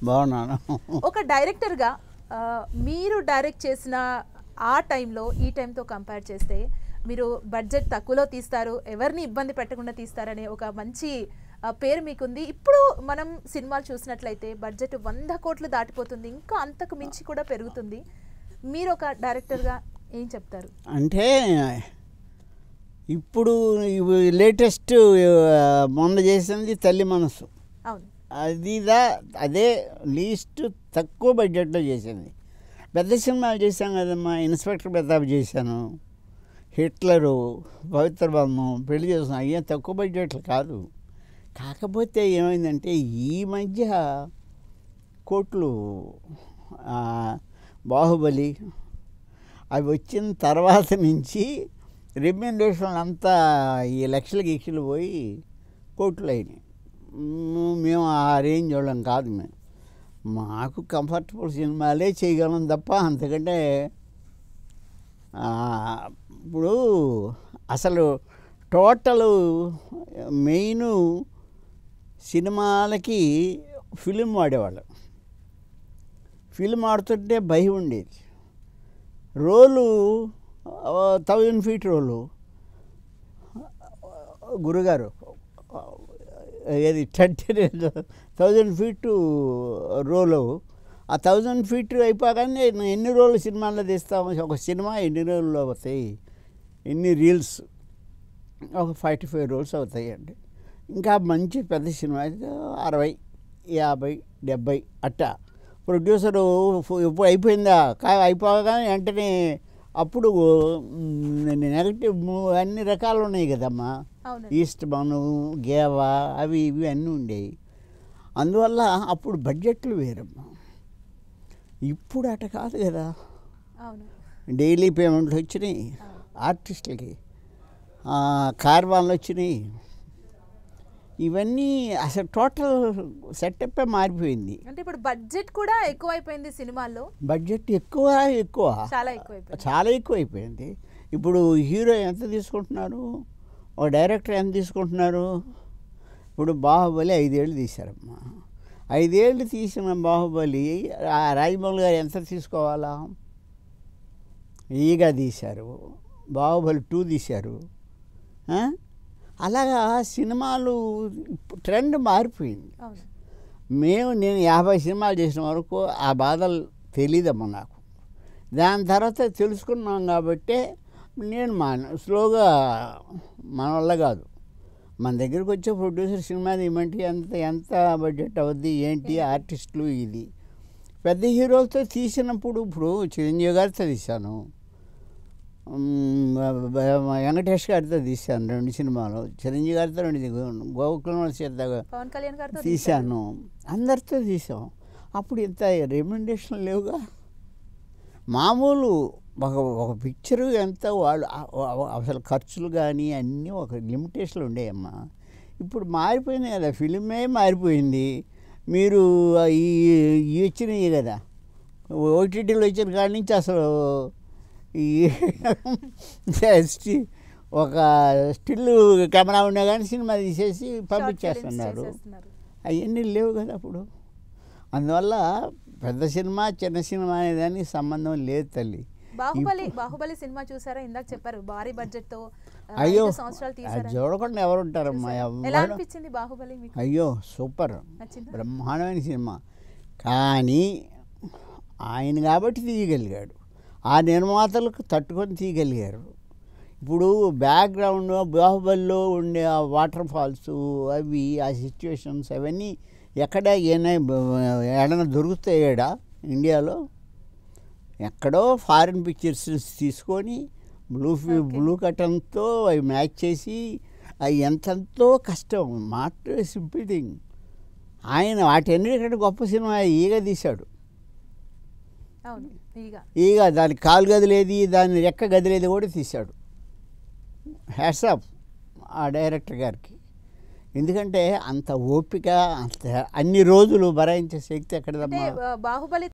బాగున్నాను. ఒక డైరెక్టర్గా మీరు డైరెక్ట్ చేసిన ఆ టైంలో ఈ టైంతో కంపేర్ చేస్తే మీరు బడ్జెట్ తక్కువలో తీస్తారు, ఎవరిని ఇబ్బంది పెట్టకుండా తీస్తారనే ఒక మంచి పేరు మీకుంది. ఇప్పుడు మనం సినిమాలు చూసినట్లయితే బడ్జెట్ 100 కోట్లు దాటిపోతుంది, ఇంకా అంతకు మించి కూడా పెరుగుతుంది. మీరు ఒక డైరెక్టర్గా ఏం చెప్తారు? అంటే ఇప్పుడు లేటెస్ట్ మొన్న చేసింది తల్లి మనసు. అవును, అదే లీస్ట్ తక్కువ బడ్జెట్లో చేసింది. పెద్ద సినిమాలు చేశాం కదమ్మా. ఇన్స్పెక్టర్ ప్రతాప్ చేశాను, హిట్లరు, పవిత్ర బంధం, పెళ్లి చేసాం. అయ్యే తక్కువ బడ్జెట్లు కాదు. కాకపోతే ఏమైందంటే ఈ మధ్య కోట్లు, బాహుబలి అవి వచ్చిన తర్వాత నుంచి రెమ్యూనరేషన్ అంతా ఈ లక్షలకి ఇక్షలు పోయి కోట్లు అయినాయి. మేము ఆ రేంజ్ వాళ్ళం కాదు. మాకు కంఫర్టబుల్ సినిమాలే చేయగలం తప్ప అంతకంటే. ఇప్పుడు అసలు టోటల్ మెయిన్ సినిమాలకి ఫిలిం వాడేవాళ్ళం. ఫిలిం ఆడుతుంటే భయం ఉండేది. రోలు 1000 ఫీట్ రోలు గురుగారు, ఏది 1000 ఫీట్ రోలు. ఆ 1000 ఫీట్ అయిపోగానే ఎన్ని రోజులు సినిమాల్లో తీస్తాము? ఒక సినిమా ఎన్ని రోజుల్లో అవుతాయి, ఎన్ని రీల్స్? ఒక 45 రోజులు అవుతాయి అండి. ఇంకా మంచి పెద్ద సినిమా అయితే 60, 50, 70 అట్టా. ప్రొడ్యూసరు ఇప్పుడు అయిపోయిందా అయిపోగానే వెంటనే అప్పుడు నెగటివ్ అన్ని రకాలు ఉన్నాయి కదమ్మా. ఈస్ట్ మను, గేవా, అవి ఇవి అన్నీ ఉండేవి. అందువల్ల అప్పుడు బడ్జెట్లు వేరమ్మా. ఇప్పుడు అట కాదు కదా. డైలీ పేమెంట్లు వచ్చినాయి ఆర్టిస్టులకి, కార్వాన్లు వచ్చినాయి. ఇవన్నీ అసలు టోటల్ సెటప్ మారిపోయింది. అంటే ఇప్పుడు బడ్జెట్ కూడా ఎక్కువైపోయింది సినిమాల్లో. బడ్జెట్ చాలా ఎక్కువైపోయింది. ఇప్పుడు హీరో ఎంత తీసుకుంటున్నారు, ఒక డైరెక్టర్ ఎంత తీసుకుంటున్నారు? ఇప్పుడు బాహుబలి 5 ఏళ్ళు తీశారమ్మా. 5 ఏళ్ళు తీసిన బాహుబలి రాజమౌళి గారు ఎంత తీసుకోవాలా? ఈగా తీశారు, బాహుబలి 2 తీశారు. అలాగా సినిమాలు ట్రెండ్ మారిపోయింది. నేను 50 సినిమాలు చేసిన వరకు ఆ బాధలు తెలియదమ్మా నాకు. దాని తర్వాత తెలుసుకున్నాం కాబట్టి నేను స్లోగా, మన వల్ల కాదు. మన దగ్గరికి వచ్చే ప్రొడ్యూసర్ సినిమా ఏమంటే ఎంత బడ్జెట్ అవుద్ది ఏంటి, ఆర్టిస్టులు ఇది పెద్ద హీరోలతో తీసినప్పుడు. ఇప్పుడు చిరంజీవి గారితో తీశాను, వెంకటేష్ గారితో తీశాను 2 సినిమాలు. చిరంజీవి గారితో 2, గోకులం తీశాను, అందరితో తీసాం. అప్పుడు ఇంత రెమ్యునరేషన్ లేవుగా. మామూలు ఒక పిక్చరు ఎంత వాళ్ళు అసలు ఖర్చులు కానీ అన్నీ ఒక లిమిటేషన్లు ఉండేయమ్మా. ఇప్పుడు మారిపోయినాయి కదా, ఫిలిమే మారిపోయింది. మీరు ఈ వచ్చినాయి కదా, ఓటీటీలో వచ్చిన కాడి నుంచి అసలు ఈ ఒక స్టిల్ కెమెరా ఉన్నా కానీ సినిమా తీసేసి పంపించేస్తున్నారు. అవన్నీ లేవు కదా అప్పుడు. అందువల్ల పెద్ద సినిమా చిన్న సినిమా అనేదానికి సంబంధం లేదు తల్లి. బాహుబలి సినిమా చూసారా? ఇందాక చెప్పారు భారీ బడ్జెట్ తో. అయ్యో అది చూడకుండా ఎవరు ఉంటారమ్మా? బాహుబలి అయ్యో సూపర్, బ్రహ్మాండమైన సినిమా. కానీ ఆయన కాబట్టి తీయగలిగాడు, ఆ నిర్మాతలకు తట్టుకొని తీయగలిగారు. ఇప్పుడు బ్యాక్గ్రౌండ్ బాహుబలిలో ఉండే ఆ వాటర్ ఫాల్స్ అవి, ఆ సిచ్యువేషన్స్ అవన్నీ ఎక్కడ ఏడైనా దొరుకుతాయా ఇండియాలో? ఎక్కడో ఫారిన్ పిక్చర్స్ తీసుకొని బ్లూ కటన్తో అవి మ్యాచ్ చేసి అవి ఎంతో కష్టం. Not simple thing. ఆయన వాటన్నిటికంటే గొప్ప సినిమా ఈగ తీశాడు. ఈగ దాని కాలు గదిలేది, దాని రెక్క గదిలేది కూడా తీశాడు. హ్యాట్స్ ఆఫ్ ఆ డైరెక్టర్ గారికి. ఎందుకంటే అంత ఓపిక, అంత అన్ని రోజులు భరాయించే శక్తి ఎక్కడదమ్మా. బాహుబలి